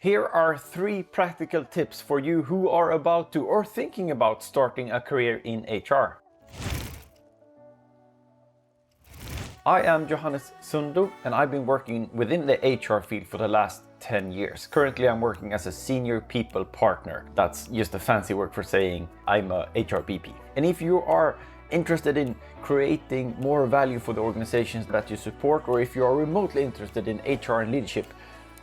Here are 3 practical tips for you who are about to or thinking about starting a career in HR. I am Johannes Sundlo and I've been working within the HR field for the last 10 years. Currently I'm working as a senior people partner. That's just a fancy word for saying I'm a HR BP. And if you are interested in creating more value for the organizations that you support, or if you are remotely interested in HR and leadership,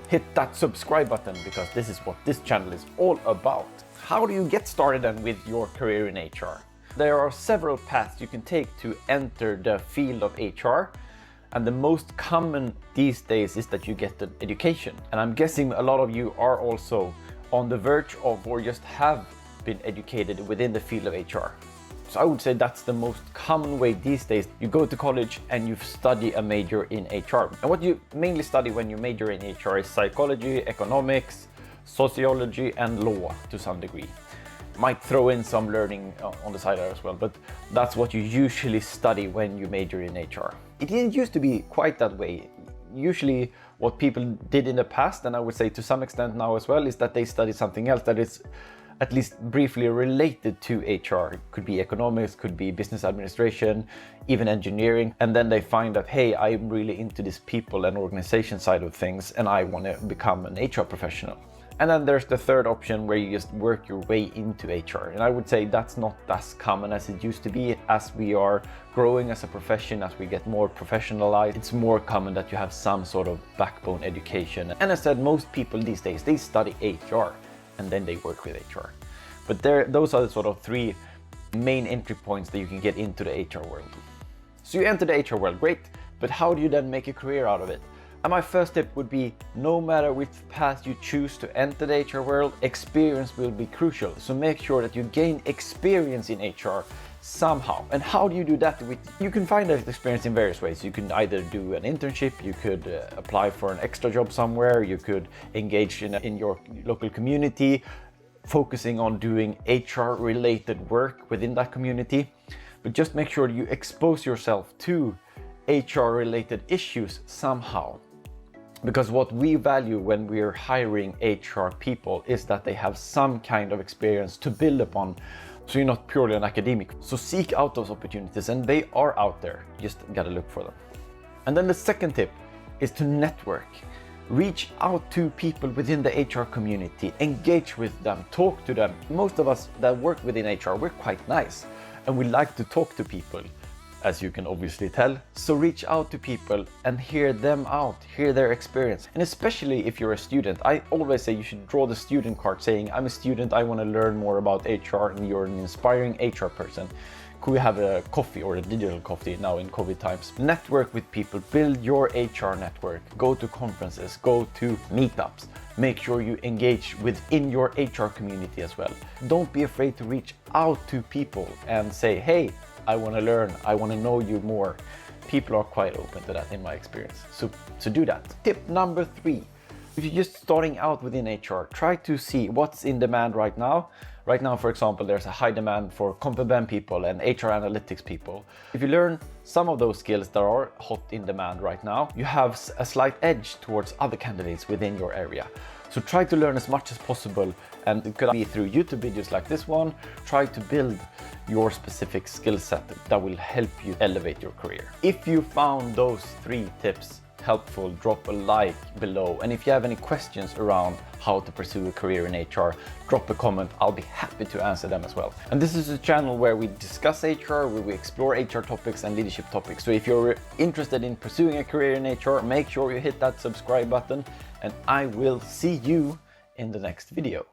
hit that subscribe button because this is what this channel is all about. How do you get started then with your career in HR? There are several paths you can take to enter the field of HR, and the most common these days is that you get an education. And I'm guessing a lot of you are also on the verge of or just have been educated within the field of HR. So I would say that's the most common way these days. You go to college and you study a major in HR. And what you mainly study when you major in HR is psychology, economics, sociology, and law to some degree. Might throw in some learning on the side as well, but that's what you usually study when you major in HR. It didn't used to be quite that way. Usually what people did in the past, and I would say to some extent now as well, is that they study something else that is at least briefly related to HR. It could be economics, could be business administration, even engineering. And then they find that, hey, I'm really into this people and organization side of things and I want to become an HR professional. And then there's the third option where you just work your way into HR. And I would say that's not as common as it used to be. As we are growing as a profession, as we get more professionalized, it's more common that you have some sort of backbone education. And as I said, most people these days, they study HR and then they work with HR. But those are the sort of 3 main entry points that you can get into the HR world. So you enter the HR world, great, but how do you then make a career out of it? And my first tip would be, no matter which path you choose to enter the HR world, experience will be crucial. So make sure that you gain experience in HR somehow. And how do you do that? You can find that experience in various ways. You can either do an internship, you could apply for an extra job somewhere, you could engage in your local community, focusing on doing HR related work within that community. But just make sure you expose yourself to HR related issues somehow. Because what we value when we're hiring HR people is that they have some kind of experience to build upon. So you're not purely an academic. So seek out those opportunities, and they are out there. You just gotta look for them. And then the second tip is to network. Reach out to people within the HR community, engage with them, talk to them. Most of us that work within HR, we're quite nice and we like to talk to people, as you can obviously tell. So reach out to people and hear them out, hear their experience. And especially if you're a student, I always say you should draw the student card saying, I'm a student, I want to learn more about HR, and you're an inspiring HR person. Could we have a coffee or a digital coffee now in COVID times? Network with people, build your HR network, go to conferences, go to meetups. Make sure you engage within your HR community as well. Don't be afraid to reach out to people and say, hey, I want to learn, I want to know you more. People are quite open to that in my experience. So do that. Tip number 3. If you're just starting out within HR, try to see what's in demand right now. Right now, for example, there's a high demand for CompBM people and HR analytics people. If you learn some of those skills that are hot in demand right now, you have a slight edge towards other candidates within your area. So try to learn as much as possible, and it could be through YouTube videos like this one. Try to build your specific skill set that will help you elevate your career. If you found those 3 tips helpful, drop a like below. And if you have any questions around how to pursue a career in HR, drop a comment. I'll be happy to answer them as well. And this is a channel where we discuss HR, where we explore HR topics and leadership topics. So if you're interested in pursuing a career in HR, make sure you hit that subscribe button, and I will see you in the next video.